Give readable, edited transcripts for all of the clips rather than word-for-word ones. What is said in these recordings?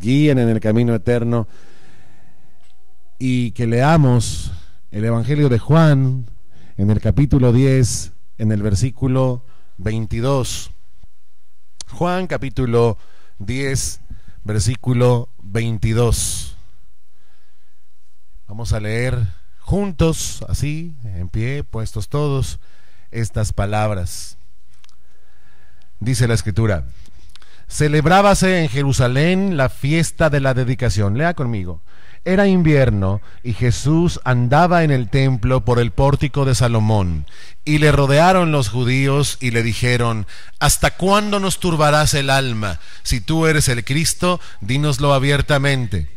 guíen en el camino eterno, y que leamos el Evangelio de Juan en el capítulo 10, en el versículo 22. Juan capítulo 10, versículo 22. Vamos a leer juntos, así, en pie, puestos todos, estas palabras. Dice la Escritura: celebrábase en Jerusalén la fiesta de la dedicación. Lea conmigo. Era invierno y Jesús andaba en el templo por el pórtico de Salomón, y le rodearon los judíos y le dijeron: ¿hasta cuándo nos turbarás el alma? Si tú eres el Cristo, dínoslo abiertamente.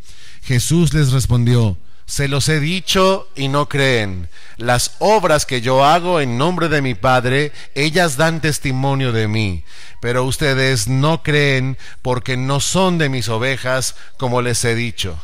Jesús les respondió: se los he dicho y no creen. Las obras que yo hago en nombre de mi Padre, ellas dan testimonio de mí. Pero ustedes no creen porque no son de mis ovejas, como les he dicho.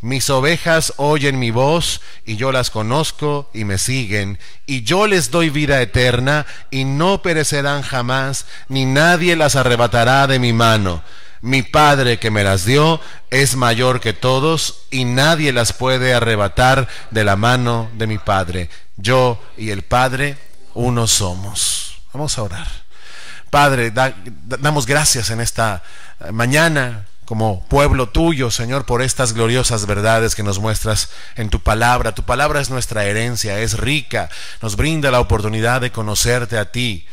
Mis ovejas oyen mi voz, y yo las conozco y me siguen, y yo les doy vida eterna, y no perecerán jamás, ni nadie las arrebatará de mi mano. Mi Padre que me las dio es mayor que todos, y nadie las puede arrebatar de la mano de mi Padre. Yo y el Padre uno somos. Vamos a orar. Padre, damos gracias en esta mañana como pueblo tuyo, Señor, por estas gloriosas verdades que nos muestras en tu palabra. Tu palabra es nuestra herencia, es rica, nos brinda la oportunidad de conocerte a ti,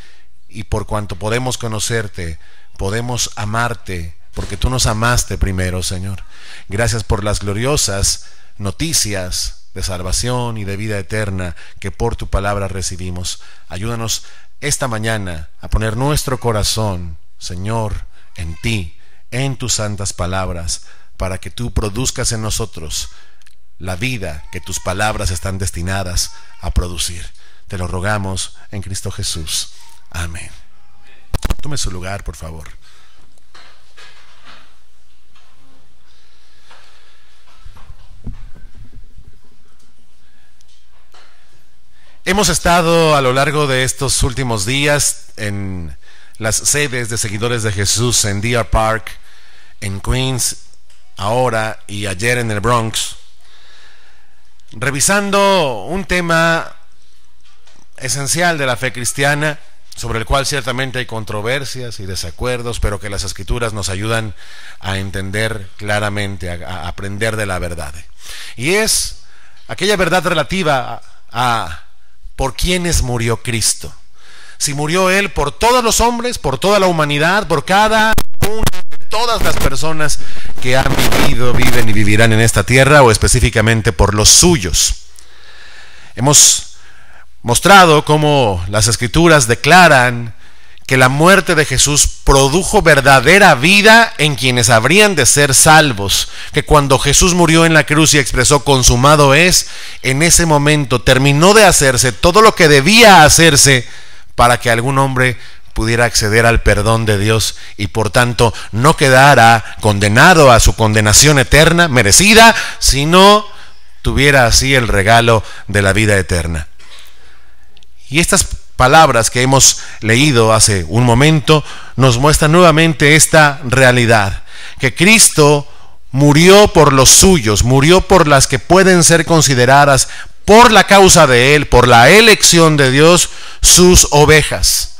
y por cuanto podemos conocerte, podemos amarte, porque tú nos amaste primero, Señor. Gracias por las gloriosas noticias de salvación y de vida eterna que por tu palabra recibimos. Ayúdanos esta mañana a poner nuestro corazón, Señor, en ti, en tus santas palabras, para que tú produzcas en nosotros la vida que tus palabras están destinadas a producir. Te lo rogamos en Cristo Jesús. Amén. Tome su lugar, por favor. Hemos estado a lo largo de estos últimos días en las sedes de seguidores de Jesús en Deer Park, en Queens, ahora y ayer en el Bronx, revisando un tema esencial de la fe cristiana, sobre el cual ciertamente hay controversias y desacuerdos, pero que las Escrituras nos ayudan a entender claramente, a aprender de la verdad. Y es aquella verdad relativa a por quiénes murió Cristo. Si murió Él por todos los hombres, por toda la humanidad, por cada una de todas las personas que han vivido, viven y vivirán en esta tierra, o específicamente por los suyos. Hemos mostrado cómo las Escrituras declaran que la muerte de Jesús produjo verdadera vida en quienes habrían de ser salvos, que cuando Jesús murió en la cruz y expresó consumado es, en ese momento terminó de hacerse todo lo que debía hacerse para que algún hombre pudiera acceder al perdón de Dios y por tanto no quedara condenado a su condenación eterna, merecida, sino tuviera así el regalo de la vida eterna. Y estas palabras que hemos leído hace un momento nos muestran nuevamente esta realidad, que Cristo murió por los suyos, murió por las que pueden ser consideradas por la causa de Él, por la elección de Dios, sus ovejas.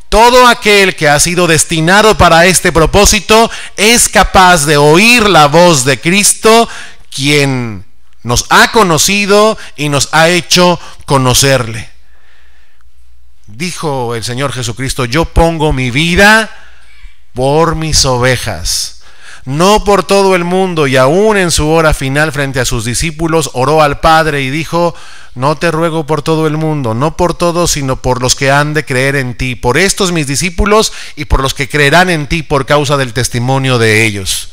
Todo aquel que ha sido destinado para este propósito es capaz de oír la voz de Cristo, quien nos ha conocido y nos ha hecho conocerle. Dijo el Señor Jesucristo: yo pongo mi vida por mis ovejas. No por todo el mundo, y aún en su hora final frente a sus discípulos oró al Padre y dijo: no te ruego por todo el mundo, no por todos, sino por los que han de creer en ti, por estos mis discípulos y por los que creerán en ti por causa del testimonio de ellos.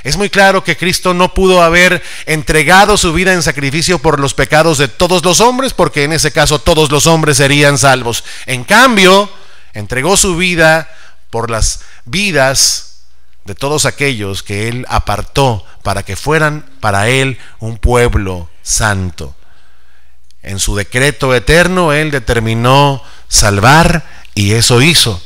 Es muy claro que Cristo no pudo haber entregado su vida en sacrificio por los pecados de todos los hombres, porque en ese caso todos los hombres serían salvos. En cambio, entregó su vida por las vidas de todos aquellos que Él apartó para que fueran para Él un pueblo santo. En su decreto eterno Él determinó salvar, y eso hizo.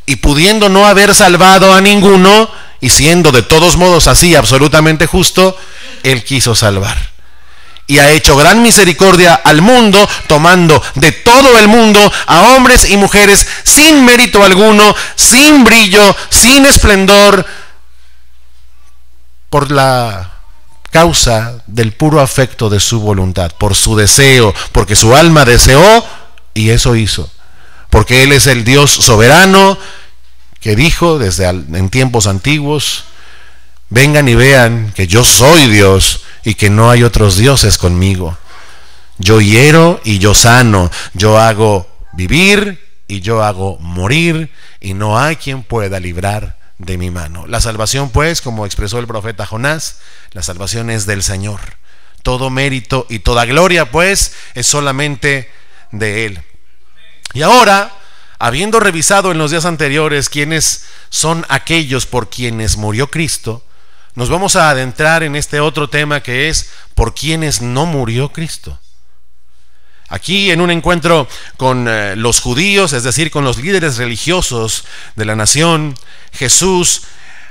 Y pudiendo no haber salvado a ninguno, y siendo de todos modos así absolutamente justo, Él quiso salvar. Y ha hecho gran misericordia al mundo, tomando de todo el mundo a hombres y mujeres sin mérito alguno, sin brillo, sin esplendor, por la causa del puro afecto de su voluntad, por su deseo, porque su alma deseó y eso hizo. Porque Él es el Dios soberano que dijo desde en tiempos antiguos: vengan y vean que yo soy Dios y que no hay otros dioses conmigo. Yo hiero y yo sano, yo hago vivir y yo hago morir, y no hay quien pueda librar de mi mano. La salvación, pues, como expresó el profeta Jonás, la salvación es del Señor. Todo mérito y toda gloria, pues, es solamente de Él. Y ahora, habiendo revisado en los días anteriores quiénes son aquellos por quienes murió Cristo, nos vamos a adentrar en este otro tema, que es por quienes no murió Cristo. Aquí, en un encuentro con los judíos, es decir, con los líderes religiosos de la nación, Jesús,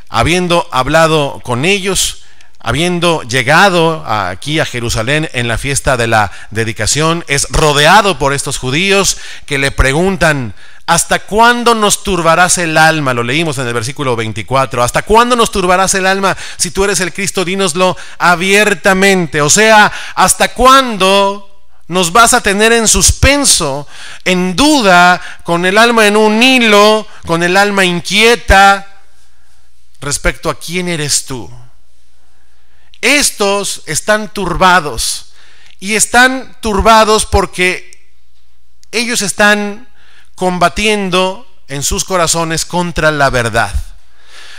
habiendo hablado con ellos, habiendo llegado aquí a Jerusalén en la fiesta de la dedicación, es rodeado por estos judíos que le preguntan: ¿hasta cuándo nos turbarás el alma? Lo leímos en el versículo 24. ¿Hasta cuándo nos turbarás el alma? Si tú eres el Cristo, dínoslo abiertamente. O sea, ¿hasta cuándo nos vas a tener en suspenso, en duda, con el alma en un hilo, con el alma inquieta respecto a quién eres tú? Estos están turbados, y están turbados porque ellos están combatiendo en sus corazones contra la verdad.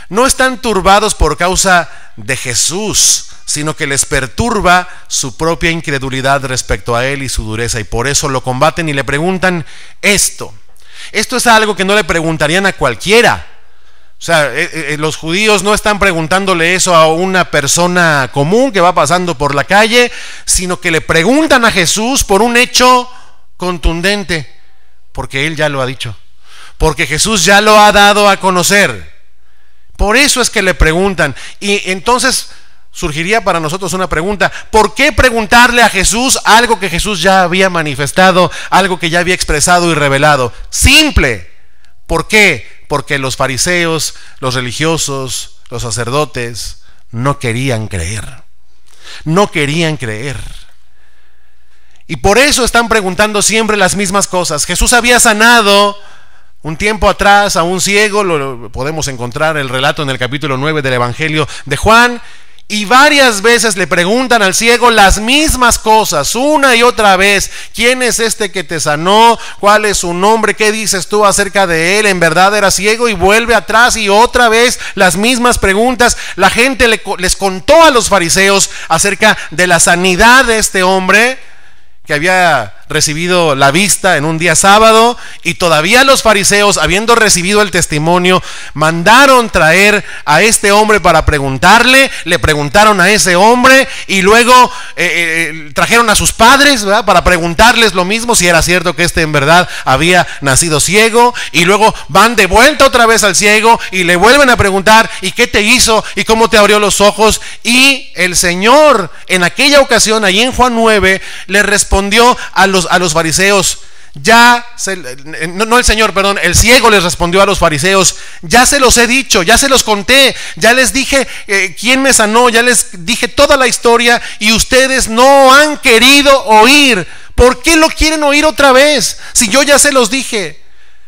No están turbados por causa de Jesús, sino que les perturba su propia incredulidad respecto a Él y su dureza, y por eso lo combaten y le preguntan esto. Esto es algo que no le preguntarían a cualquiera. O sea, los judíos no están preguntándole eso a una persona común que va pasando por la calle, sino que le preguntan a Jesús por un hecho contundente, porque Él ya lo ha dicho, porque Jesús ya lo ha dado a conocer. Por eso es que le preguntan. Y entonces surgiría para nosotros una pregunta: ¿por qué preguntarle a Jesús algo que Jesús ya había manifestado, algo que ya había expresado y revelado? Simple. ¿Por qué? Porque los fariseos, los religiosos, los sacerdotes no querían creer. No querían creer. Y por eso están preguntando siempre las mismas cosas. Jesús había sanado un tiempo atrás a un ciego, lo podemos encontrar el relato en el capítulo 9 del Evangelio de Juan, y varias veces le preguntan al ciego las mismas cosas, una y otra vez: ¿quién es este que te sanó? ¿Cuál es su nombre? ¿Qué dices tú acerca de él? ¿En verdad era ciego? Y vuelve atrás y otra vez las mismas preguntas. La gente les contó a los fariseos acerca de la sanidad de este hombre, que había recibido la vista en un día sábado, y todavía los fariseos, habiendo recibido el testimonio, mandaron traer a este hombre para preguntarle. Le preguntaron a ese hombre y luego trajeron a sus padres, ¿verdad?, para preguntarles lo mismo, si era cierto que este en verdad había nacido ciego, y luego van de vuelta otra vez al ciego y le vuelven a preguntar: ¿y qué te hizo? ¿Y cómo te abrió los ojos? Y el Señor en aquella ocasión, allí en Juan 9, le respondió a los fariseos: el ciego les respondió a los fariseos: ya se los he dicho, ya se los conté, ya les dije quién me sanó, ya les dije toda la historia, y ustedes no han querido oír. ¿Por qué lo quieren oír otra vez si yo ya se los dije?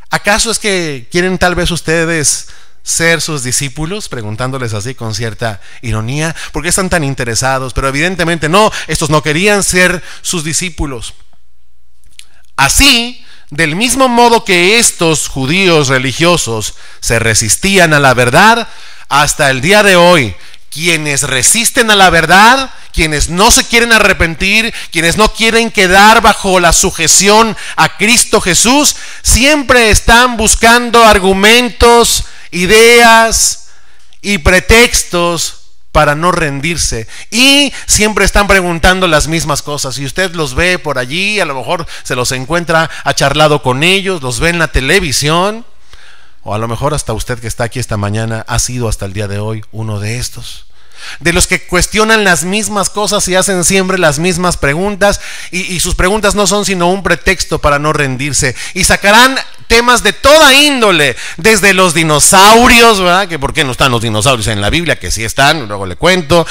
¿Acaso es que quieren tal vez ustedes ser sus discípulos? Preguntándoles así con cierta ironía. ¿Por qué están tan interesados? Pero evidentemente no, estos no querían ser sus discípulos. Así, del mismo modo que estos judíos religiosos se resistían a la verdad, hasta el día de hoy, quienes resisten a la verdad, quienes no se quieren arrepentir, quienes no quieren quedar bajo la sujeción a Cristo Jesús, siempre están buscando argumentos, ideas y pretextos para no rendirse, y siempre están preguntando las mismas cosas. Y usted los ve por allí, a lo mejor se los encuentra, ha charlado con ellos, los ve en la televisión, O a lo mejor hasta usted que está aquí esta mañana ha sido hasta el día de hoy uno de estos. De los que cuestionan las mismas cosas y hacen siempre las mismas preguntas, y sus preguntas no son sino un pretexto para no rendirse, y sacarán temas de toda índole, desde los dinosaurios, ¿verdad? Que por qué no están los dinosaurios en la Biblia, que sí están, luego le cuento,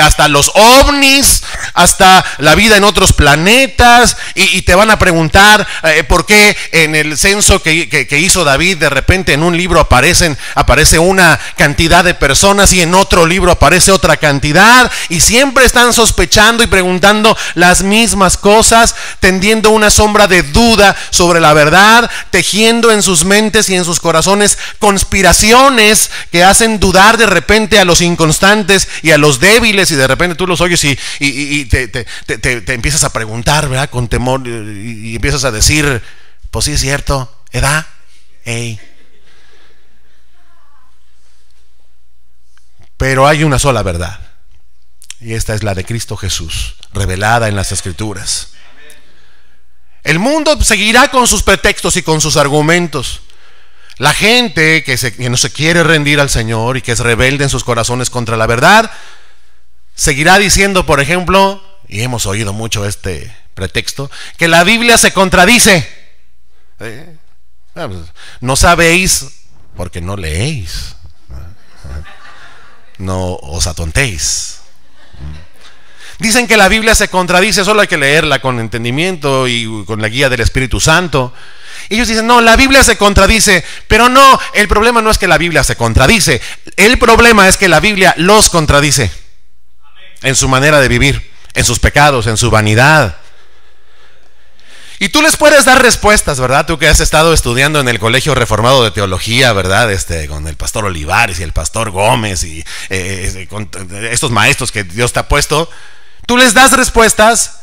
hasta los ovnis, hasta la vida en otros planetas, y te van a preguntar por qué en el censo que hizo David, de repente en un libro aparece una cantidad de personas y en otro libro aparece otra cantidad, y siempre están sospechando y preguntando las mismas cosas, tendiendo una sombra de duda sobre la verdad, tejiendo en sus mentes y en sus corazones conspiraciones que hacen dudar de repente a los inconstantes y a los débiles, y de repente tú los oyes y te empiezas a preguntar, ¿verdad? Con temor, y empiezas a decir, pues sí es cierto, ¿edad? Ey. Pero hay una sola verdad, y esta es la de Cristo Jesús, revelada en las Escrituras. El mundo seguirá con sus pretextos y con sus argumentos. La gente que no se quiere rendir al Señor y que es rebelde en sus corazones contra la verdad, seguirá diciendo, por ejemplo, y hemos oído mucho este pretexto, que la Biblia se contradice. No sabéis porque no leéis. No os atontéis. Dicen que la Biblia se contradice, solo hay que leerla con entendimiento y con la guía del Espíritu Santo. Ellos dicen, no, la Biblia se contradice, pero no, el problema no es que la Biblia se contradice, el problema es que la Biblia los contradice en su manera de vivir, en sus pecados, en su vanidad. Y tú les puedes dar respuestas, ¿verdad? Tú que has estado estudiando en el Colegio Reformado de Teología, ¿verdad? Con el pastor Olivares y el pastor Gómez y con estos maestros que Dios te ha puesto. Tú les das respuestas,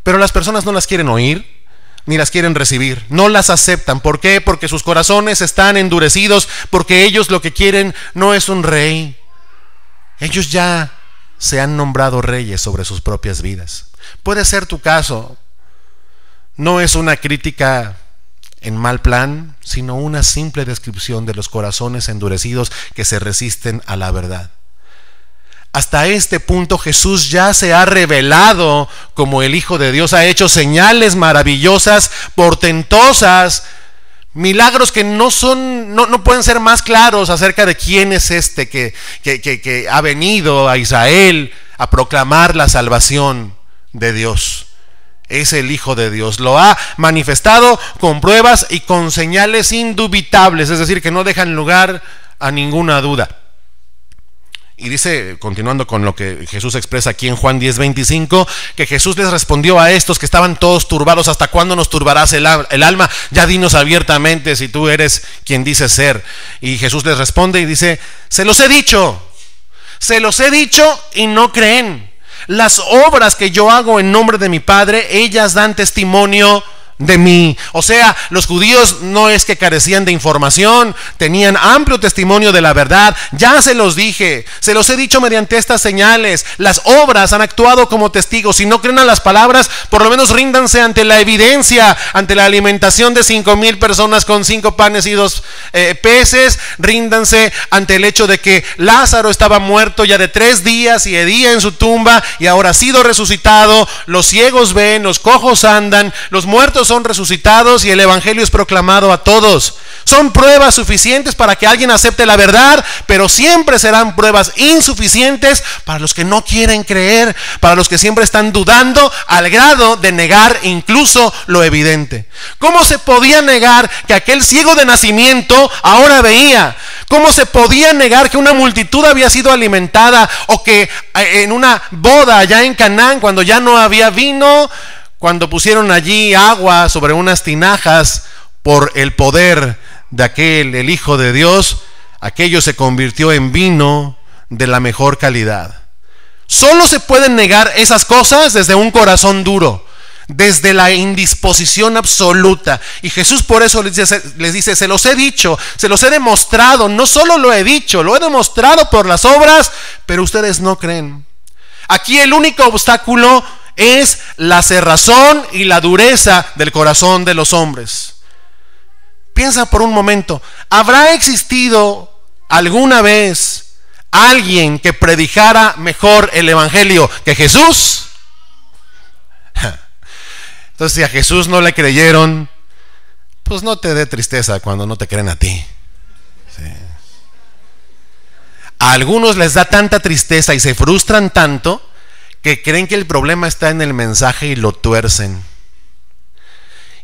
pero las personas no las quieren oír, ni las quieren recibir, no las aceptan. ¿Por qué? Porque sus corazones están endurecidos, porque ellos lo que quieren no es un rey. Ellos ya se han nombrado reyes sobre sus propias vidas. Puede ser tu caso. No es una crítica en mal plan, sino una simple descripción de los corazones endurecidos que se resisten a la verdad. Hasta este punto Jesús ya se ha revelado como el Hijo de Dios, ha hecho señales maravillosas, portentosas, milagros que no pueden ser más claros acerca de quién es este que ha venido a Israel a proclamar la salvación de Dios. Es el Hijo de Dios, lo ha manifestado con pruebas y con señales indubitables, es decir, que no dejan lugar a ninguna duda. Y dice, continuando con lo que Jesús expresa aquí en Juan 10:25, que Jesús les respondió a estos que estaban todos turbados: ¿hasta cuándo nos turbarás el alma? Ya dinos abiertamente si tú eres quien dices ser. Y Jesús les responde y dice: se los he dicho y no creen. Las obras que yo hago en nombre de mi Padre, ellas dan testimonio de mí. O sea, los judíos no es que carecían de información, tenían amplio testimonio de la verdad. Ya se los dije, se los he dicho mediante estas señales. Las obras han actuado como testigos. Si no creen a las palabras, por lo menos ríndanse ante la evidencia, ante la alimentación de 5,000 personas con 5 panes y 2 peces. Ríndanse ante el hecho de que Lázaro estaba muerto ya de 3 días y hedía en su tumba, y ahora ha sido resucitado. Los ciegos ven, los cojos andan, los muertos son resucitados y el evangelio es proclamado a todos. Son pruebas suficientes para que alguien acepte la verdad, pero siempre serán pruebas insuficientes para los que no quieren creer, para los que siempre están dudando al grado de negar incluso lo evidente. ¿Cómo se podía negar que aquel ciego de nacimiento ahora veía? ¿Cómo se podía negar que una multitud había sido alimentada, o que en una boda allá en Canaán, cuando ya no había vino, cuando pusieron allí agua sobre unas tinajas por el poder de el Hijo de Dios, aquello se convirtió en vino de la mejor calidad? Solo se pueden negar esas cosas desde un corazón duro, desde la indisposición absoluta. Y Jesús por eso les dice: se los he dicho, se los he demostrado. No solo lo he dicho, lo he demostrado por las obras, pero ustedes no creen. Aquí el único obstáculo es la cerrazón y la dureza del corazón de los hombres. Piensa por un momento, ¿habrá existido alguna vez alguien que predijara mejor el evangelio que Jesús? Entonces, si a Jesús no le creyeron, pues no te dé tristeza cuando no te creen a ti. Sí. A algunos les da tanta tristeza y se frustran tanto que creen que el problema está en el mensaje y lo tuercen.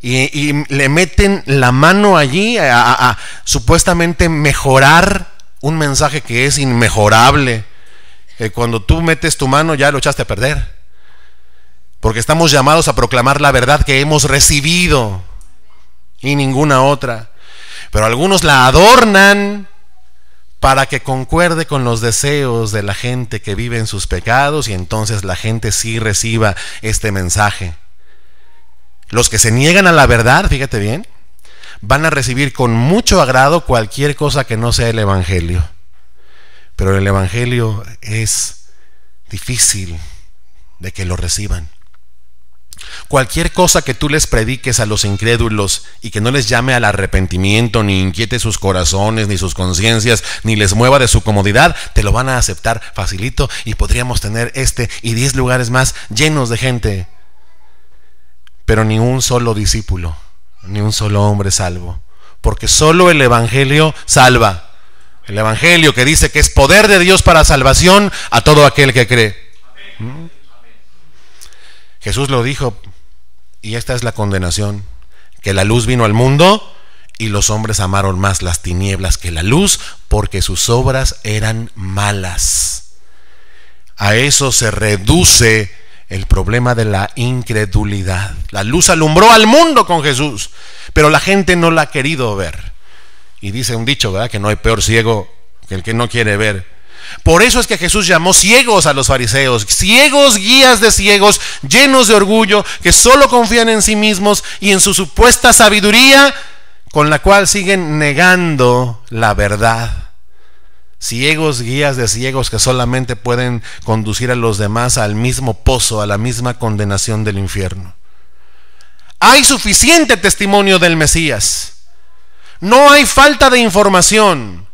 Y le meten la mano allí a supuestamente mejorar un mensaje que es inmejorable. Cuando tú metes tu mano ya lo echaste a perder. Porque estamos llamados a proclamar la verdad que hemos recibido y ninguna otra. Pero algunos la adornan para que concuerde con los deseos de la gente que vive en sus pecados, y entonces la gente sí reciba este mensaje. Los que se niegan a la verdad, fíjate bien, van a recibir con mucho agrado cualquier cosa que no sea el evangelio. Pero el evangelio es difícil de que lo reciban. Cualquier cosa que tú les prediques a los incrédulos y que no les llame al arrepentimiento, ni inquiete sus corazones, ni sus conciencias, ni les mueva de su comodidad, te lo van a aceptar facilito, y podríamos tener 10 lugares más llenos de gente. Pero ni un solo discípulo, ni un solo hombre salvo, porque solo el evangelio salva. El evangelio que dice que es poder de Dios para salvación a todo aquel que cree. Jesús lo dijo, y esta es la condenación: que la luz vino al mundo y los hombres amaron más las tinieblas que la luz, porque sus obras eran malas. A eso se reduce el problema de la incredulidad. La luz alumbró al mundo con Jesús, pero la gente no la ha querido ver. Y dice un dicho, ¿verdad?, que no hay peor ciego que el que no quiere ver. Por eso es que Jesús llamó ciegos a los fariseos, ciegos, guías de ciegos, llenos de orgullo, que solo confían en sí mismos y en su supuesta sabiduría, con la cual siguen negando la verdad. Ciegos, guías de ciegos que solamente pueden conducir a los demás al mismo pozo, a la misma condenación del infierno. Hay suficiente testimonio del Mesías. No hay falta de información.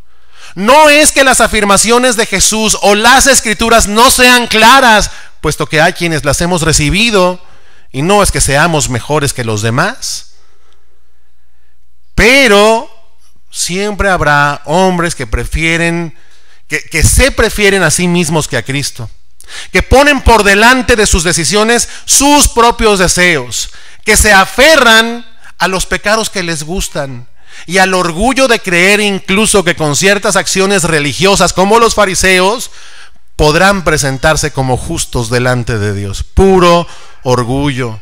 No es que las afirmaciones de Jesús o las escrituras no sean claras, puesto que hay quienes las hemos recibido, y no es que seamos mejores que los demás. Pero siempre habrá hombres que se prefieren a sí mismos que a Cristo, que ponen por delante de sus decisiones sus propios deseos, que se aferran a los pecados que les gustan y al orgullo de creer incluso que con ciertas acciones religiosas, como los fariseos, podrán presentarse como justos delante de Dios. Puro orgullo.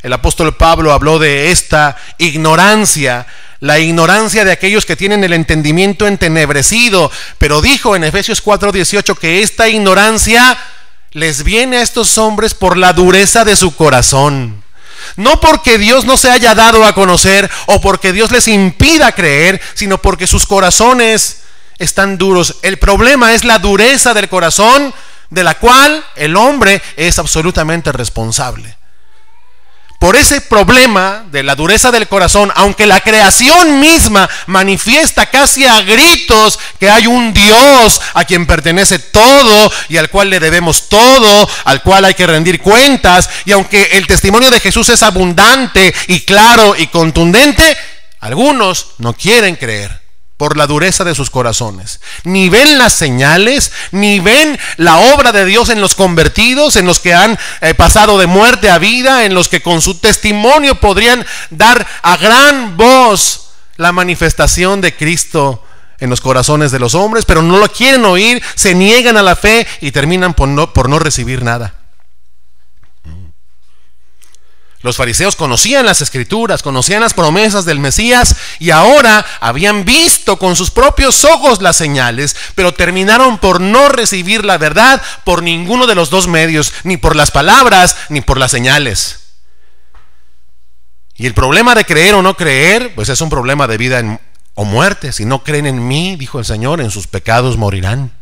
El apóstol Pablo habló de esta ignorancia, la ignorancia de aquellos que tienen el entendimiento entenebrecido, pero dijo en Efesios 4:18 que esta ignorancia les viene a estos hombres por la dureza de su corazón. No porque Dios no se haya dado a conocer o porque Dios les impida creer, sino porque sus corazones están duros. El problema es la dureza del corazón, de la cual el hombre es absolutamente responsable. Por ese problema de la dureza del corazón, aunque la creación misma manifiesta casi a gritos que hay un Dios a quien pertenece todo y al cual le debemos todo, al cual hay que rendir cuentas, y aunque el testimonio de Jesús es abundante y claro y contundente, algunos no quieren creer por la dureza de sus corazones. Ni ven las señales, ni ven la obra de Dios en los convertidos, en los que han pasado de muerte a vida, en los que con su testimonio podrían dar a gran voz la manifestación de Cristo en los corazones de los hombres, pero no lo quieren oír, se niegan a la fe y terminan por no recibir nada. Los fariseos conocían las escrituras, conocían las promesas del Mesías y ahora habían visto con sus propios ojos las señales, pero terminaron por no recibir la verdad por ninguno de los dos medios, ni por las palabras ni por las señales. Y el problema de creer o no creer, pues es un problema de vida o muerte. Si no creen en mí, dijo el Señor, en sus pecados morirán.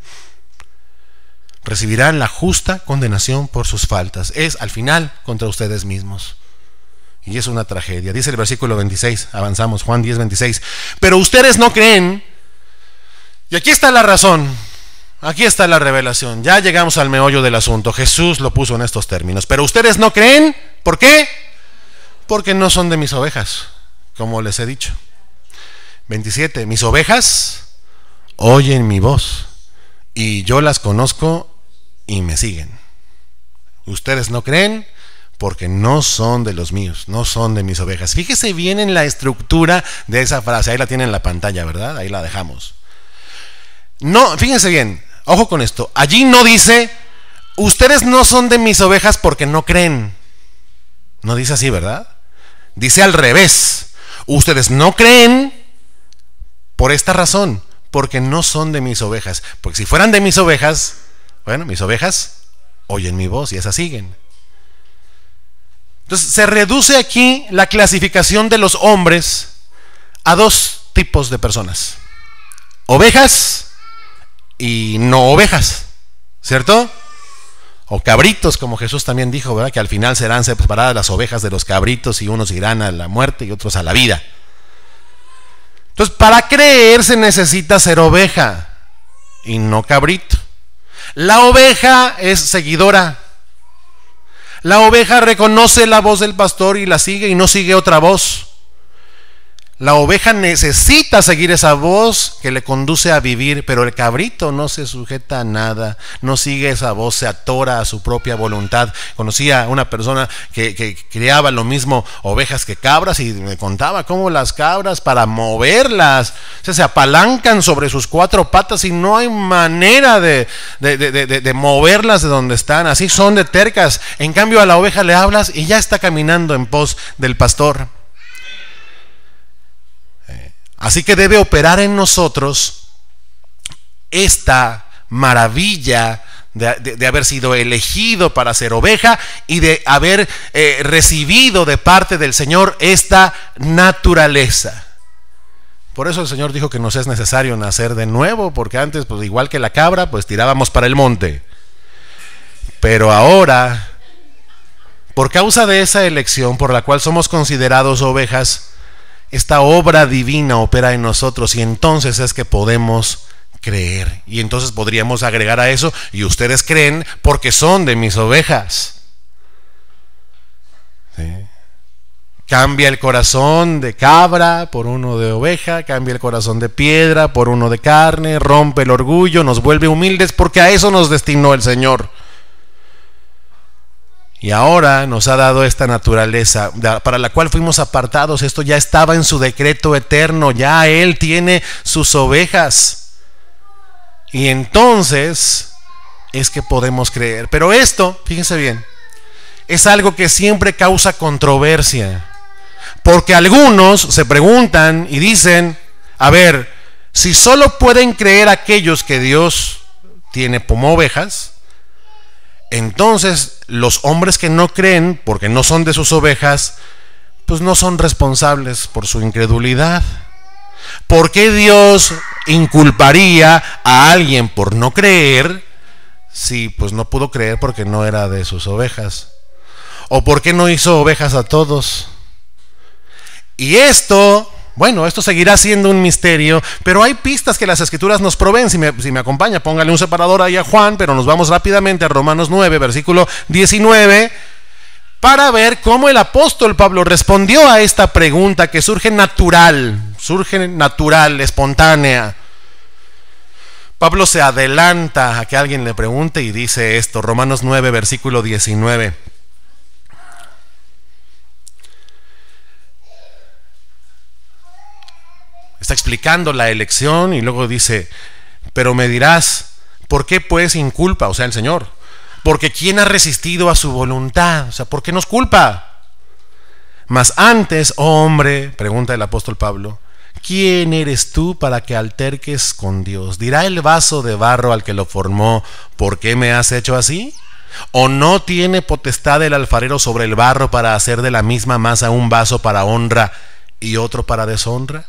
Recibirán la justa condenación por sus faltas. Es al final contra ustedes mismos. Y es una tragedia. Dice el versículo 26, avanzamos, Juan 10, 26. Pero ustedes no creen. Y aquí está la razón. Aquí está la revelación. Ya llegamos al meollo del asunto. Jesús lo puso en estos términos. Pero ustedes no creen. ¿Por qué? Porque no son de mis ovejas, como les he dicho. 27. Mis ovejas oyen mi voz y yo las conozco y me siguen. Ustedes no creen porque no son de los míos, no son de mis ovejas. Fíjese bien en la estructura de esa frase. Ahí la tienen en la pantalla, ¿verdad? Ahí la dejamos. No, fíjense bien, ojo con esto. Allí no dice, ustedes no son de mis ovejas porque no creen. No dice así, ¿verdad? Dice al revés. Ustedes no creen por esta razón, porque no son de mis ovejas. Porque si fueran de mis ovejas, bueno, mis ovejas oyen mi voz y esas siguen. Entonces se reduce aquí la clasificación de los hombres a dos tipos de personas: ovejas y no ovejas, ¿cierto? O cabritos, como Jesús también dijo, ¿verdad? Que al final serán separadas las ovejas de los cabritos y unos irán a la muerte y otros a la vida. Entonces, para creer se necesita ser oveja y no cabrito. La oveja es seguidora. La oveja reconoce la voz del pastor y la sigue y no sigue otra voz. La oveja necesita seguir esa voz que le conduce a vivir, pero el cabrito no se sujeta a nada, no sigue esa voz, se atora a su propia voluntad. Conocí a una persona que criaba lo mismo ovejas que cabras y me contaba cómo las cabras, para moverlas, se apalancan sobre sus cuatro patas y no hay manera de moverlas de donde están. Así son de tercas. En cambio a la oveja le hablas y ya está caminando en pos del pastor. Así que debe operar en nosotros esta maravilla de haber sido elegido para ser oveja y de haber recibido de parte del Señor esta naturaleza. Por eso el Señor dijo que nos es necesario nacer de nuevo, porque antes, pues igual que la cabra, pues tirábamos para el monte. Pero ahora, por causa de esa elección por la cual somos considerados ovejas, esta obra divina opera en nosotros y entonces es que podemos creer. Y entonces podríamos agregar a eso: y ustedes creen porque son de mis ovejas. ¿Sí? Cambia el corazón de cabra por uno de oveja, cambia el corazón de piedra por uno de carne, rompe el orgullo, nos vuelve humildes, porque a eso nos destinó el Señor. Y ahora nos ha dado esta naturaleza para la cual fuimos apartados. Esto ya estaba en su decreto eterno, ya Él tiene sus ovejas. Y entonces es que podemos creer. Pero esto, fíjense bien, es algo que siempre causa controversia. Porque algunos se preguntan y dicen: a ver, si solo pueden creer aquellos que Dios tiene como ovejas, entonces los hombres que no creen porque no son de sus ovejas, pues no son responsables por su incredulidad. ¿Por qué Dios inculparía a alguien por no creer si pues no pudo creer porque no era de sus ovejas? ¿O por qué no hizo ovejas a todos? Y esto, bueno, esto seguirá siendo un misterio, pero hay pistas que las Escrituras nos proveen. Si me acompaña, póngale un separador ahí a Juan, pero nos vamos rápidamente a Romanos 9, versículo 19, para ver cómo el apóstol Pablo respondió a esta pregunta que surge natural, espontánea. Pablo se adelanta a que alguien le pregunte y dice esto, Romanos 9, versículo 19. Está explicando la elección y luego dice: pero me dirás, ¿por qué pues inculpa? O sea, el Señor. Porque ¿quién ha resistido a su voluntad? O sea, ¿por qué nos culpa? Mas antes, oh hombre, pregunta el apóstol Pablo, ¿quién eres tú para que alterques con Dios? ¿Dirá el vaso de barro al que lo formó, ¿por qué me has hecho así? ¿O no tiene potestad el alfarero sobre el barro para hacer de la misma masa un vaso para honra y otro para deshonra?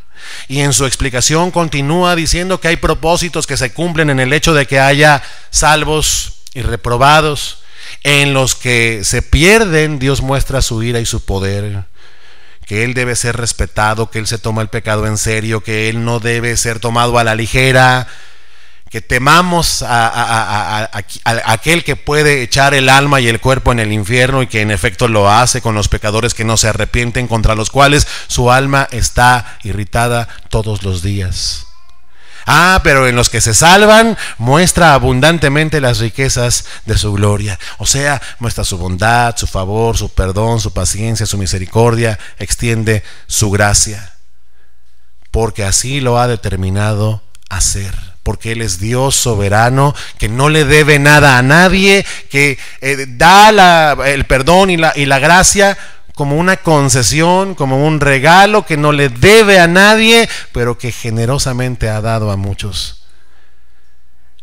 Y en su explicación continúa diciendo que hay propósitos que se cumplen en el hecho de que haya salvos y reprobados. En los que se pierden, Dios muestra su ira y su poder. que Él debe ser respetado, que Él se toma el pecado en serio, que Él no debe ser tomado a la ligera, que temamos a aquel que puede echar el alma y el cuerpo en el infierno y que en efecto lo hace con los pecadores que no se arrepienten, contra los cuales su alma está irritada todos los días. Pero en los que se salvan muestra abundantemente las riquezas de su gloria. O sea, muestra su bondad, su favor, su perdón, su paciencia, su misericordia, extiende su gracia. Porque así lo ha determinado hacer. Porque Él es Dios soberano, que no le debe nada a nadie, que da el perdón y la gracia como una concesión, como un regalo que no le debe a nadie, pero que generosamente ha dado a muchos.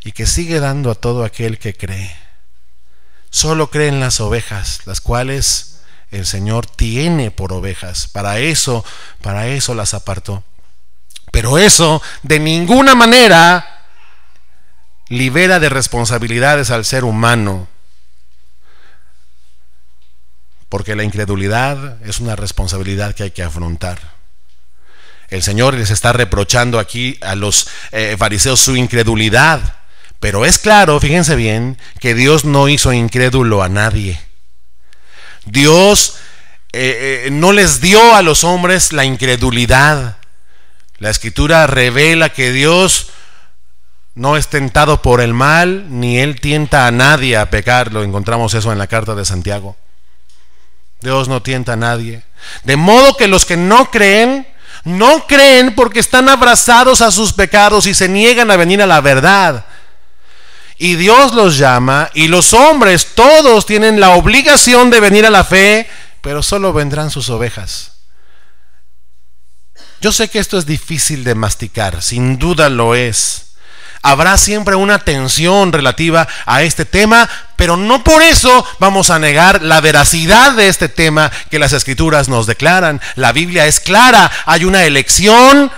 Y que sigue dando a todo aquel que cree. Solo cree en las ovejas, las cuales el Señor tiene por ovejas. Para eso las apartó. Pero eso de ninguna manera libera de responsabilidades al ser humano, porque la incredulidad es una responsabilidad que hay que afrontar. El Señor les está reprochando aquí a los fariseos su incredulidad, pero es claro, fíjense bien, que Dios no hizo incrédulo a nadie. Dios no les dio a los hombres la incredulidad. La Escritura revela que Dios no es tentado por el mal, ni Él tienta a nadie a pecar. Lo encontramos eso en la carta de Santiago. Dios no tienta a nadie. De modo que los que no creen porque están abrazados a sus pecados y se niegan a venir a la verdad. Y Dios los llama, y los hombres todos tienen la obligación de venir a la fe, pero solo vendrán sus ovejas. Yo sé que esto es difícil de masticar, sin duda lo es. Habrá siempre una tensión relativa a este tema, pero no por eso vamos a negar la veracidad de este tema que las Escrituras nos declaran. La Biblia es clara, hay una elección,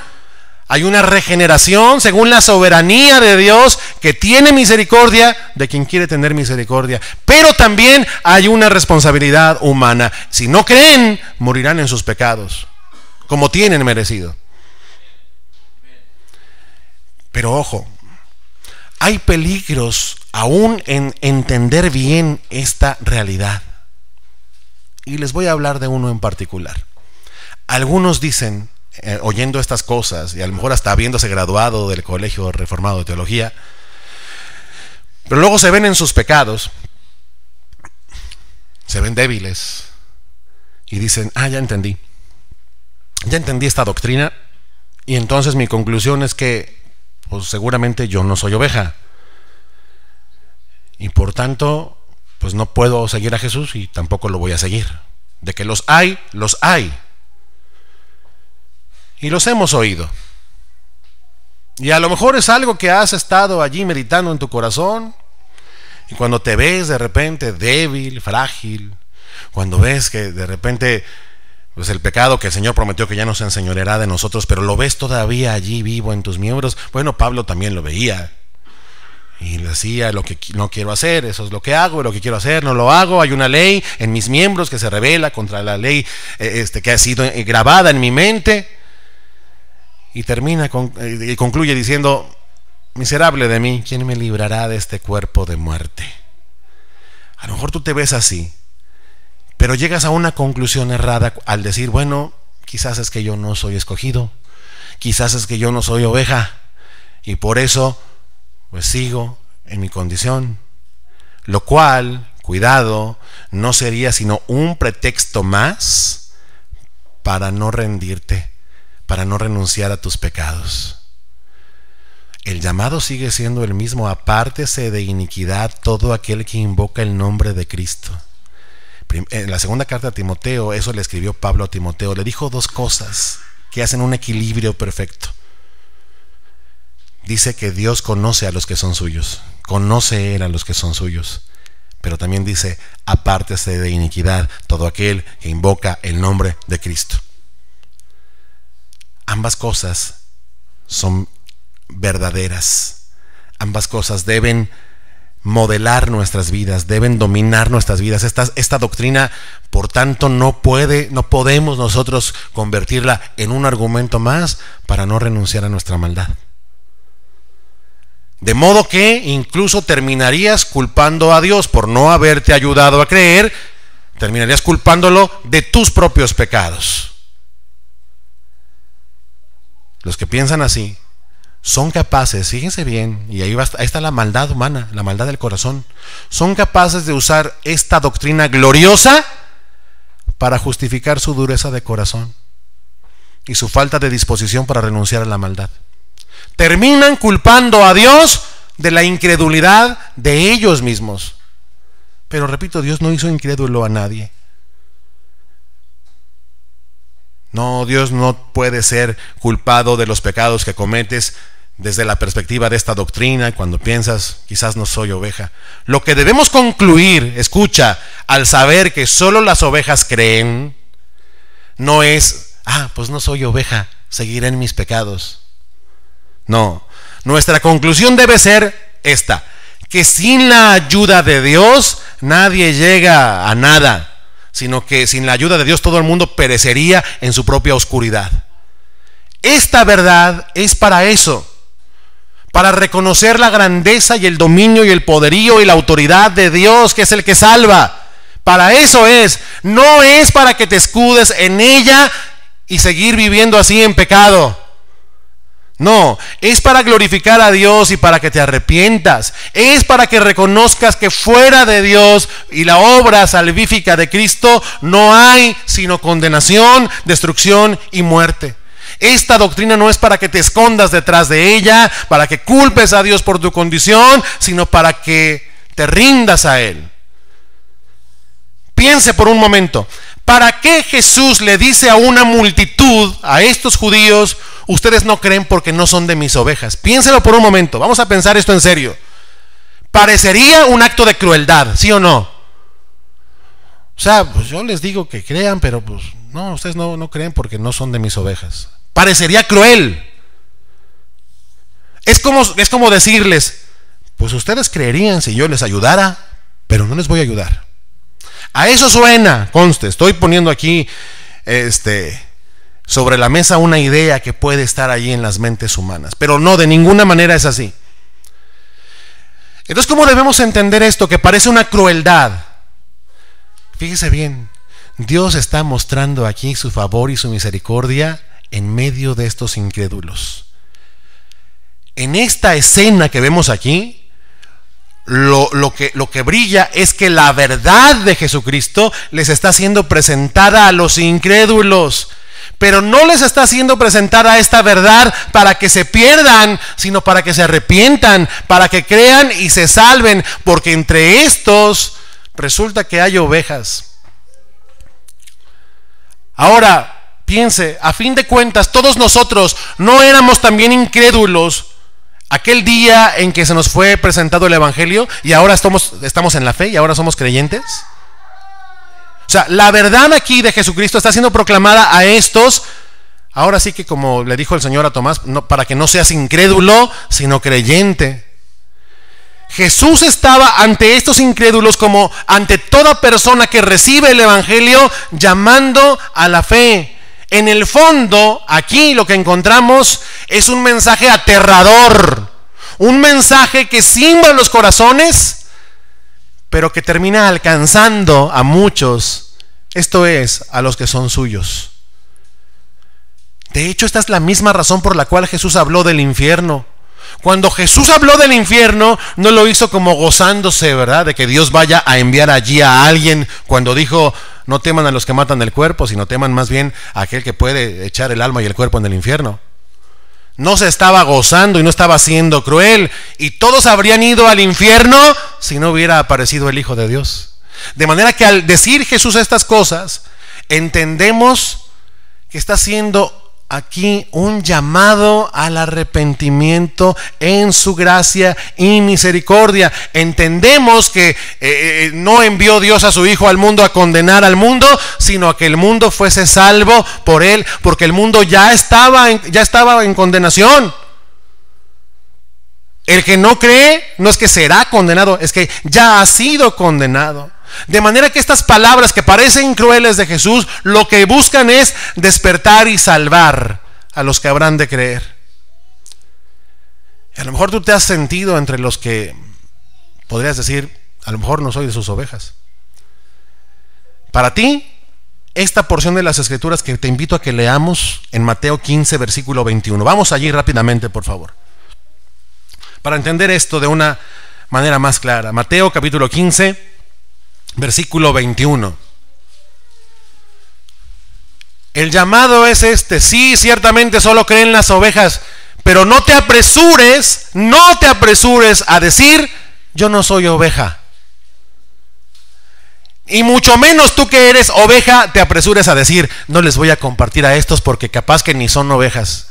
hay una regeneración según la soberanía de Dios, que tiene misericordia de quien quiere tener misericordia. Pero también hay una responsabilidad humana. Si no creen, morirán en sus pecados, como tienen merecido. Pero ojo, hay peligros aún en entender bien esta realidad. Y les voy a hablar de uno en particular. Algunos dicen, oyendo estas cosas, y a lo mejor hasta habiéndose graduado del Colegio Reformado de Teología, pero luego se ven en sus pecados, se ven débiles, y dicen, ya entendí esta doctrina, y entonces mi conclusión es que pues seguramente yo no soy oveja, y por tanto pues no puedo seguir a Jesús y tampoco lo voy a seguir. De que los hay, y los hemos oído, y a lo mejor es algo que has estado allí meditando en tu corazón, y cuando te ves de repente débil, frágil, cuando ves que de repente pues el pecado que el Señor prometió que ya no se enseñoreará de nosotros, pero lo ves todavía allí vivo en tus miembros. Bueno, Pablo también lo veía y le decía, lo que no quiero hacer, eso es lo que hago, y lo que quiero hacer no lo hago. Hay una ley en mis miembros que se rebela contra la ley que ha sido grabada en mi mente. Y y concluye diciendo, miserable de mí, ¿quién me librará de este cuerpo de muerte? A lo mejor tú te ves así, pero llegas a una conclusión errada al decir, bueno, quizás es que yo no soy escogido, quizás es que yo no soy oveja, y por eso pues sigo en mi condición. Lo cual, cuidado, no sería sino un pretexto más para no rendirte, para no renunciar a tus pecados. El llamado sigue siendo el mismo: apártese de iniquidad todo aquel que invoca el nombre de Cristo. En la segunda carta a Timoteo, eso le escribió Pablo a Timoteo, le dijo dos cosas que hacen un equilibrio perfecto. Dice que Dios conoce a los que son suyos, conoce Él a los que son suyos, pero también dice, apártese de iniquidad todo aquel que invoca el nombre de Cristo. Ambas cosas son verdaderas, ambas cosas deben modelar nuestras vidas, deben dominar nuestras vidas. Esta doctrina, por tanto, no podemos nosotros convertirla en un argumento más para no renunciar a nuestra maldad. De modo que incluso terminarías culpando a Dios por no haberte ayudado a creer, terminarías culpándolo de tus propios pecados. Los que piensan así son capaces, fíjense bien, y ahí está la maldad humana, la maldad del corazón, son capaces de usar esta doctrina gloriosa para justificar su dureza de corazón y su falta de disposición para renunciar a la maldad. Terminan culpando a Dios de la incredulidad de ellos mismos. Pero repito, Dios no hizo incrédulo a nadie. No, Dios no puede ser culpado de los pecados que cometes desde la perspectiva de esta doctrina, cuando piensas, quizás no soy oveja. Lo que debemos concluir, escucha, al saber que solo las ovejas creen, no es, pues no soy oveja, seguiré en mis pecados. No, nuestra conclusión debe ser esta, que sin la ayuda de Dios nadie llega a nada, sino que sin la ayuda de Dios todo el mundo perecería en su propia oscuridad. Esta verdad es para eso, para reconocer la grandeza y el dominio y el poderío y la autoridad de Dios, que es el que salva. Para eso es, no es para que te escudes en ella y seguir viviendo así en pecado. No, es para glorificar a Dios y para que te arrepientas. Es para que reconozcas que fuera de Dios y la obra salvífica de Cristo no hay sino condenación, destrucción y muerte. Esta doctrina no es para que te escondas detrás de ella, para que culpes a Dios por tu condición, sino para que te rindas a Él. Piense por un momento, ¿para qué Jesús le dice a una multitud, a estos judíos, ustedes no creen porque no son de mis ovejas? Piénselo por un momento, vamos a pensar esto en serio. Parecería un acto de crueldad, ¿sí o no? O sea, pues yo les digo que crean, pero pues no, ustedes no creen porque no son de mis ovejas. Parecería cruel. Es como decirles, pues ustedes creerían si yo les ayudara, pero no les voy a ayudar. A eso suena, conste, estoy poniendo aquí sobre la mesa una idea que puede estar allí en las mentes humanas, pero no, de ninguna manera es así. Entonces, ¿cómo debemos entender esto que parece una crueldad? Fíjese bien, Dios está mostrando aquí su favor y su misericordia en medio de estos incrédulos. En esta escena que vemos aquí, lo que brilla es que la verdad de Jesucristo les está siendo presentada a los incrédulos, pero no les está siendo presentada esta verdad para que se pierdan, sino para que se arrepientan, para que crean y se salven, porque entre estos resulta que hay ovejas. Ahora, piense, a fin de cuentas, todos nosotros no éramos también incrédulos aquel día en que se nos fue presentado el Evangelio y ahora estamos en la fe y ahora somos creyentes. O sea, la verdad aquí de Jesucristo está siendo proclamada a estos, ahora sí que como le dijo el Señor a Tomás, para que no seas incrédulo, sino creyente. Jesús estaba ante estos incrédulos como ante toda persona que recibe el Evangelio, llamando a la fe. En el fondo, aquí lo que encontramos es un mensaje aterrador, un mensaje que simbra los corazones, pero que termina alcanzando a muchos, esto es, a los que son suyos. De hecho, esta es la misma razón por la cual Jesús habló del infierno. Cuando Jesús habló del infierno, no lo hizo como gozándose, ¿verdad?, de que Dios vaya a enviar allí a alguien. Cuando dijo, no teman a los que matan el cuerpo, sino teman más bien a aquel que puede echar el alma y el cuerpo en el infierno. No se estaba gozando y no estaba siendo cruel, y todos habrían ido al infierno si no hubiera aparecido el Hijo de Dios. De manera que al decir Jesús estas cosas, entendemos que está haciendo aquí un llamado al arrepentimiento en su gracia y misericordia. Entendemos que no envió Dios a su Hijo al mundo a condenar al mundo, sino a que el mundo fuese salvo por Él, porque el mundo ya estaba en condenación. El que no cree no es que será condenado, es que ya ha sido condenado. De manera que estas palabras que parecen crueles de Jesús, lo que buscan es despertar y salvar a los que habrán de creer. A lo mejor tú te has sentido entre los que podrías decir, a lo mejor no soy de sus ovejas. Para ti, esta porción de las Escrituras que te invito a que leamos en Mateo 15, versículo 21. Vamos allí rápidamente, por favor, para entender esto de una manera más clara. Mateo capítulo 15, versículo 21. El llamado es este: sí, ciertamente solo creen las ovejas, pero no te apresures a decir, yo no soy oveja. Y mucho menos tú que eres oveja te apresures a decir, no les voy a compartir a estos porque capaz que ni son ovejas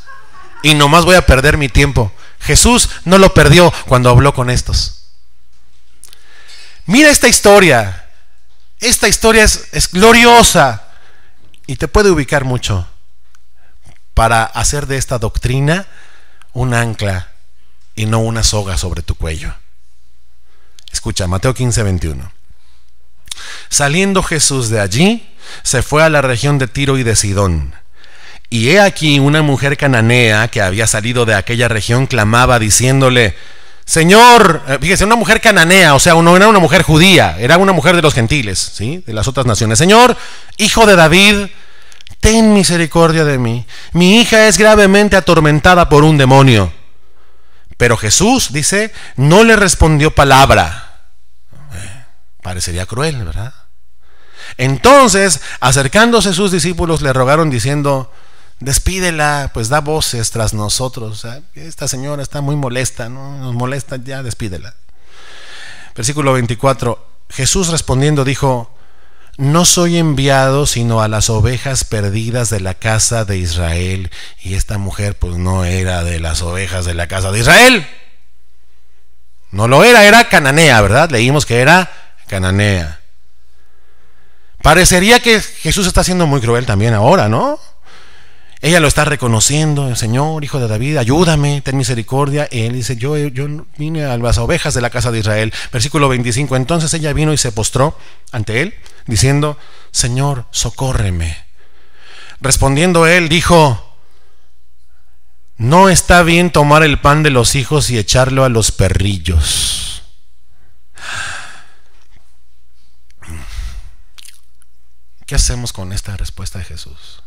y nomás voy a perder mi tiempo. Jesús no lo perdió cuando habló con estos. Mira esta historia. Esta historia es gloriosa y te puede ubicar mucho para hacer de esta doctrina un ancla y no una soga sobre tu cuello. Escucha, Mateo 15, 21. Saliendo Jesús de allí, se fue a la región de Tiro y de Sidón. Y he aquí una mujer cananea que había salido de aquella región clamaba diciéndole, Señor, fíjese, una mujer cananea, o sea, no era una mujer judía, era una mujer de los gentiles, ¿sí? De las otras naciones. Señor, hijo de David, ten misericordia de mí. Mi hija es gravemente atormentada por un demonio. Pero Jesús, dice, no le respondió palabra. Parecería cruel, ¿verdad? Entonces, acercándose sus discípulos, le rogaron diciendo, despídela, pues da voces tras nosotros. Esta señora está muy molesta, ¿no? Nos molesta, ya despídela. Versículo 24. Jesús respondiendo dijo, no soy enviado sino a las ovejas perdidas de la casa de Israel. Y esta mujer pues no era de las ovejas de la casa de Israel. No lo era, era cananea, ¿verdad? Leímos que era cananea. Parecería que Jesús está siendo muy cruel también ahora, ¿no? Ella lo está reconociendo, Señor, hijo de David, ayúdame, ten misericordia. Y él dice, yo vine a las ovejas de la casa de Israel. Versículo 25, entonces ella vino y se postró ante él, diciendo, Señor, socórreme. Respondiendo él, dijo, no está bien tomar el pan de los hijos y echarlo a los perrillos. ¿Qué hacemos con esta respuesta de Jesús?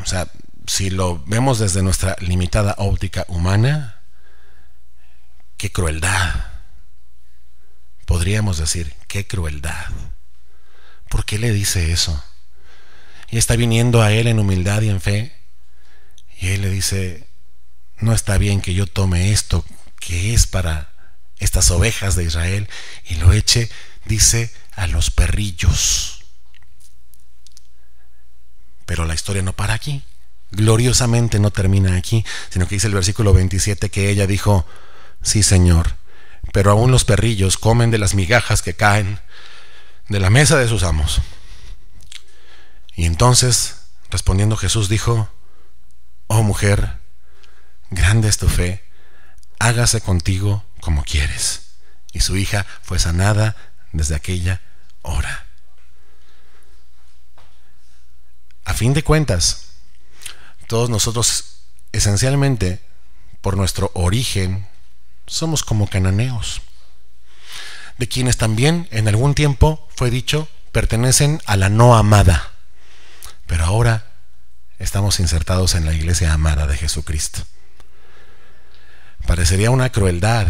O sea, si lo vemos desde nuestra limitada óptica humana, qué crueldad. Podríamos decir, qué crueldad. ¿Por qué le dice eso? Y está viniendo a él en humildad y en fe, y él le dice, no está bien que yo tome esto que es para estas ovejas de Israel y lo eche, dice, a los perrillos. Pero la historia no para aquí. Gloriosamente no termina aquí, sino que dice el versículo 27 que ella dijo, sí, Señor, pero aún los perrillos comen de las migajas que caen de la mesa de sus amos. Y entonces, respondiendo Jesús dijo, oh mujer, grande es tu fe, hágase contigo como quieres. Y su hija fue sanada desde aquella hora. A fin de cuentas, todos nosotros esencialmente por nuestro origen somos como cananeos, de quienes también en algún tiempo fue dicho pertenecen a la no amada, pero ahora estamos insertados en la iglesia amada de Jesucristo. Parecería una crueldad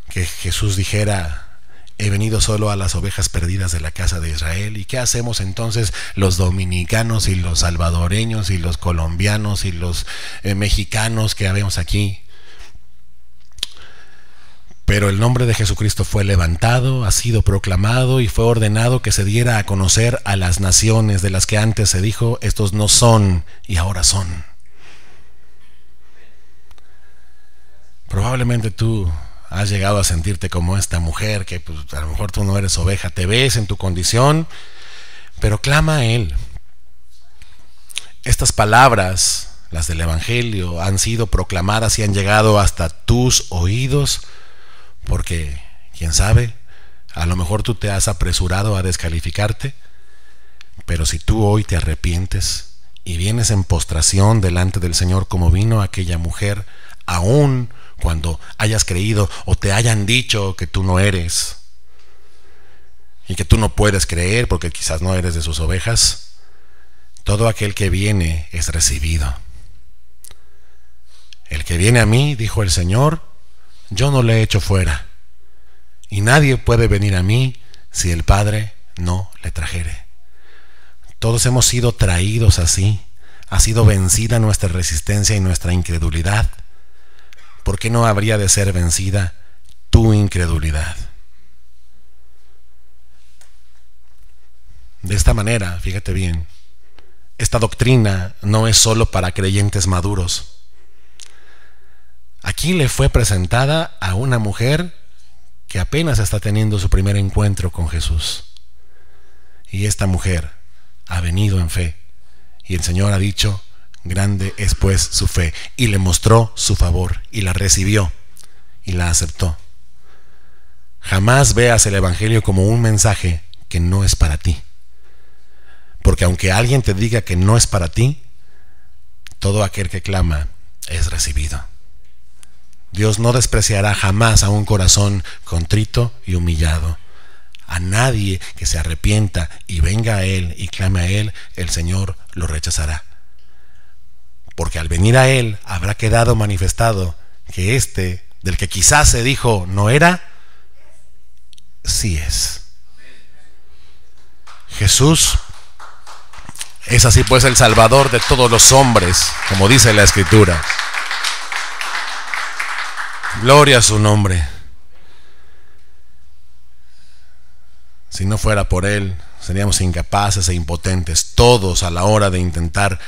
que Jesús dijera, he venido solo a las ovejas perdidas de la casa de Israel. ¿Y qué hacemos entonces los dominicanos y los salvadoreños y los colombianos y los mexicanos que habemos aquí? Pero el nombre de Jesucristo fue levantado, ha sido proclamado y fue ordenado que se diera a conocer a las naciones de las que antes se dijo, estos no son y ahora son. Probablemente tú has llegado a sentirte como esta mujer que pues, a lo mejor tú no eres oveja, te ves en tu condición, pero clama a Él. Estas palabras las del Evangelio, han sido proclamadas y han llegado hasta tus oídos, porque, quién sabe, a lo mejor tú te has apresurado a descalificarte, pero si tú hoy te arrepientes y vienes en postración delante del Señor como vino aquella mujer, aun cuando hayas creído o te hayan dicho que tú no eres y que tú no puedes creer porque quizás no eres de sus ovejas, todo aquel que viene es recibido. El que viene a mí, dijo el Señor, yo no le echo fuera, y nadie puede venir a mí si el Padre no le trajere. Todos hemos sido traídos así, ha sido vencida nuestra resistencia y nuestra incredulidad. ¿Por qué no habría de ser vencida tu incredulidad? De esta manera, fíjate bien, esta doctrina no es solo para creyentes maduros. Aquí le fue presentada a una mujer que apenas está teniendo su primer encuentro con Jesús. Y esta mujer ha venido en fe. Y el Señor ha dicho, grande es pues su fe. Y le mostró su favor y la recibió y la aceptó. Jamás veas el Evangelio como un mensaje que no es para ti. Porque aunque alguien te diga que no es para ti, todo aquel que clama es recibido. Dios no despreciará jamás a un corazón contrito y humillado. A nadie que se arrepienta y venga a Él y clame a Él, el Señor lo rechazará. Porque al venir a Él habrá quedado manifestado que este, del que quizás se dijo no era, sí es. Jesús es así pues el Salvador de todos los hombres, como dice la Escritura. Gloria a su nombre. Si no fuera por Él, seríamos incapaces e impotentes todos a la hora de intentar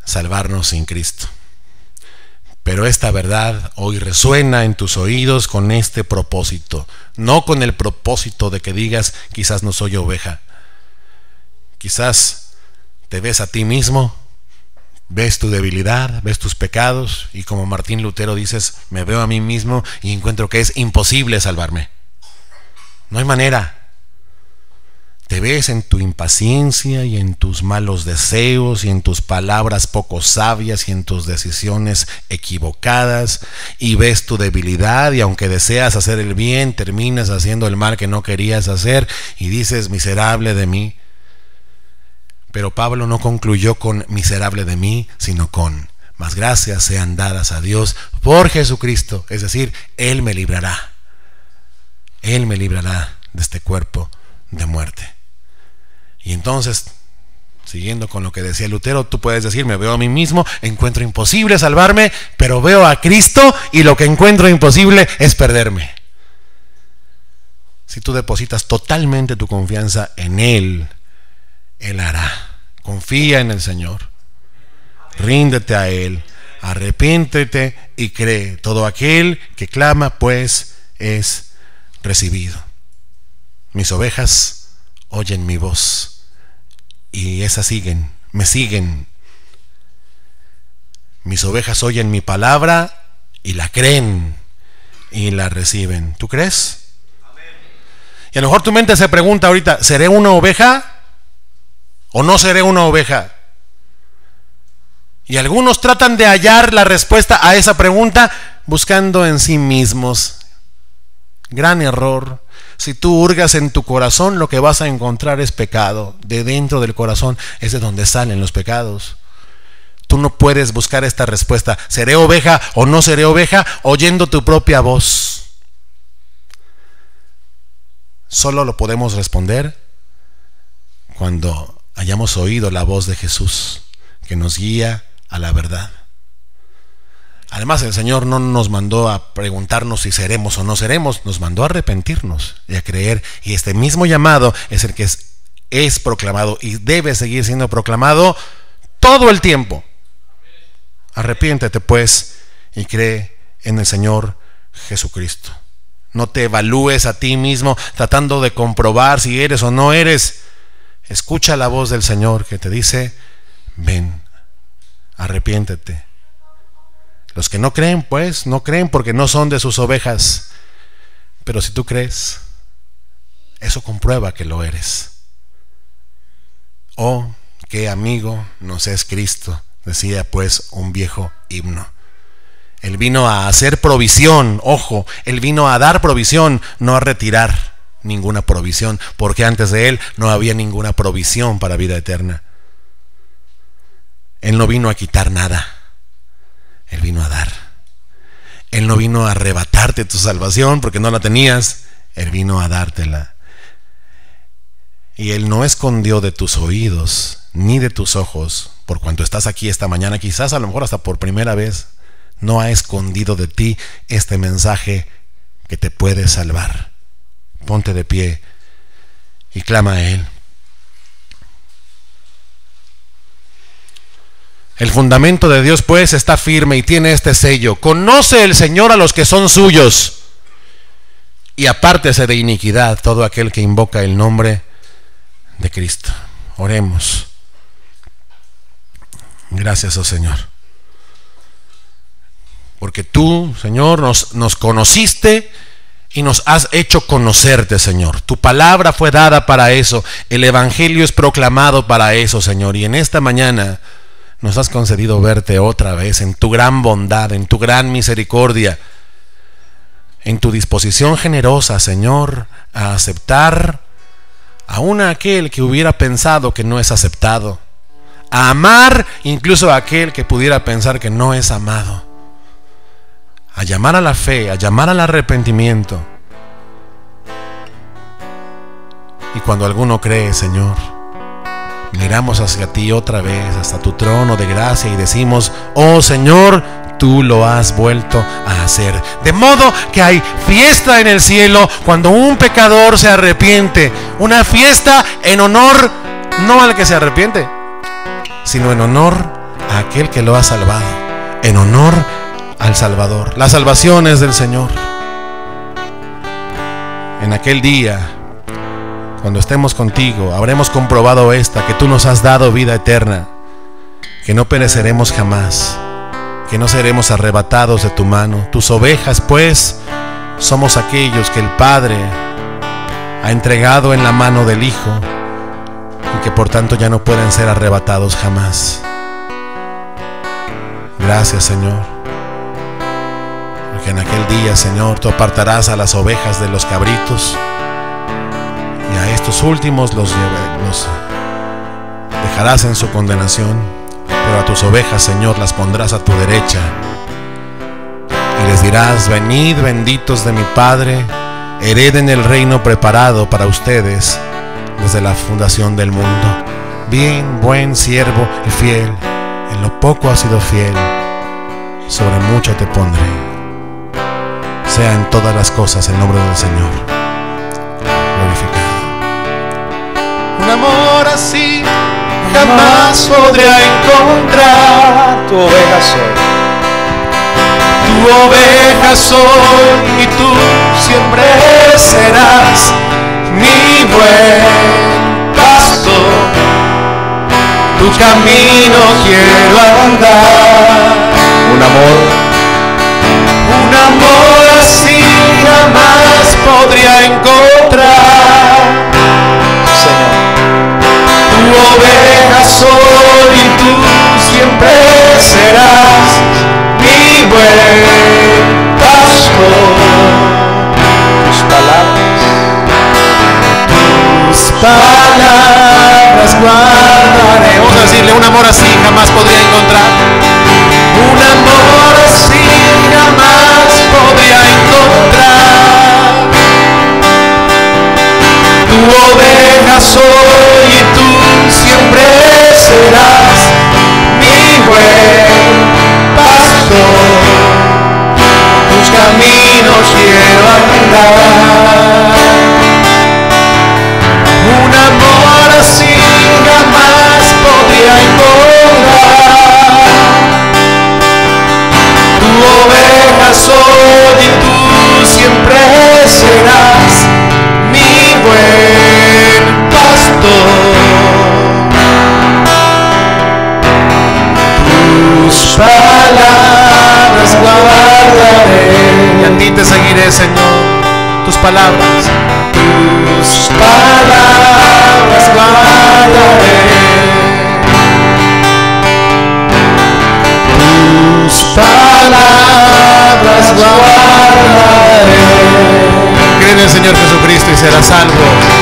salvarnos sin Cristo. Pero esta verdad hoy resuena en tus oídos con este propósito, no con el propósito de que digas, quizás no soy oveja. Quizás te ves a ti mismo, ves tu debilidad, ves tus pecados y como Martín Lutero dices, me veo a mí mismo y encuentro que es imposible salvarme. No hay manera. Te ves en tu impaciencia y en tus malos deseos y en tus palabras poco sabias y en tus decisiones equivocadas y ves tu debilidad y aunque deseas hacer el bien, terminas haciendo el mal que no querías hacer y dices, miserable de mí. Pero Pablo no concluyó con miserable de mí, sino con más gracias sean dadas a Dios por Jesucristo. Es decir, Él me librará. Él me librará de este cuerpo de muerte. Y entonces, siguiendo con lo que decía Lutero, tú puedes decir, me veo a mí mismo, encuentro imposible salvarme, pero veo a Cristo y lo que encuentro imposible es perderme. Si tú depositas totalmente tu confianza en Él, Él hará. Confía en el Señor, ríndete a Él, arrepiéntete y cree. Todo aquel que clama pues es recibido. Mis ovejas oyen mi voz y esas siguen, me siguen. Mis ovejas oyen mi palabra y la creen y la reciben. ¿Tú crees? Y a lo mejor tu mente se pregunta ahorita, ¿seré una oveja o no seré una oveja? Y algunos tratan de hallar la respuesta a esa pregunta buscando en sí mismos. Gran error. Si tú hurgas en tu corazón, lo que vas a encontrar es pecado. De dentro del corazón es de donde salen los pecados. Tú no puedes buscar esta respuesta, ¿seré oveja o no seré oveja?, oyendo tu propia voz. Solo lo podemos responder cuando hayamos oído la voz de Jesús, que nos guía a la verdad. Además, el Señor no nos mandó a preguntarnos si seremos o no seremos, nos mandó a arrepentirnos y a creer. Y este mismo llamado es el que es proclamado y debe seguir siendo proclamado todo el tiempo. Arrepiéntete pues y cree en el Señor Jesucristo. No te evalúes a ti mismo tratando de comprobar si eres o no eres. Escucha la voz del Señor que te dice, ven, arrepiéntete. Los que no creen, pues, no creen porque no son de sus ovejas. Pero si tú crees, eso comprueba que lo eres. Oh, qué amigo nos es Cristo, decía pues un viejo himno. Él vino a hacer provisión, ojo, Él vino a dar provisión, no a retirar ninguna provisión, porque antes de Él no había ninguna provisión para vida eterna. Él no vino a quitar nada, Él vino a dar. Él no vino a arrebatarte tu salvación porque no la tenías, Él vino a dártela. Y Él no escondió de tus oídos ni de tus ojos, por cuanto estás aquí esta mañana, quizás a lo mejor hasta por primera vez, no ha escondido de ti este mensaje que te puede salvar. Ponte de pie y clama a Él. El fundamento de Dios pues está firme y tiene este sello: conoce el Señor a los que son suyos, y apártese de iniquidad todo aquel que invoca el nombre de Cristo. Oremos. Gracias, oh Señor, porque tú, Señor, nos conociste y nos has hecho conocerte, Señor. Tu palabra fue dada para eso, el evangelio es proclamado para eso, Señor, y en esta mañana nos has concedido verte otra vez en tu gran bondad, en tu gran misericordia, en tu disposición generosa, Señor, a aceptar aún a aquel que hubiera pensado que no es aceptado, a amar incluso a aquel que pudiera pensar que no es amado, a llamar a la fe, a llamar al arrepentimiento. Y cuando alguno cree, Señor, miramos hacia ti otra vez, hasta tu trono de gracia, y decimos: oh Señor, tú lo has vuelto a hacer. De modo que hay fiesta en el cielo cuando un pecador se arrepiente. Una fiesta en honor no al que se arrepiente, sino en honor a aquel que lo ha salvado, en honor al Salvador. La salvación es del Señor. En aquel día, cuando estemos contigo, habremos comprobado que tú nos has dado vida eterna, que no pereceremos jamás, que no seremos arrebatados de tu mano. Tus ovejas, pues, somos aquellos que el Padre ha entregado en la mano del Hijo, y que por tanto ya no pueden ser arrebatados jamás. Gracias, Señor, porque en aquel día, Señor, tú apartarás a las ovejas de los cabritos, y a estos últimos los dejarás en su condenación, pero a tus ovejas, Señor, las pondrás a tu derecha, y les dirás: venid, benditos de mi Padre, hereden el reino preparado para ustedes desde la fundación del mundo. Bien, buen siervo y fiel, en lo poco has sido fiel, sobre mucho te pondré. Sea en todas las cosas el nombre del Señor glorificado. Un amor así jamás podría encontrar. Tu oveja soy. Tu oveja soy y tú siempre serás mi buen pastor. Tu camino quiero andar. Un amor así jamás podría encontrar. Señor. Tu oveja soy y tú siempre serás mi buen pastor. Tus palabras guardaré. Vamos a decirle: un amor así jamás podría encontrar. Un amor así jamás podría encontrar. Tu oveja soy y tú siempre serás mi buen pastor. Tus caminos quiero andar. Un amor así jamás podría encontrar. Tu oveja soy y tú siempre serás mi buen pastor. palabras. tus palabras guardaré. Tus palabras guardaré. Cree en el Señor Jesucristo y serás salvo.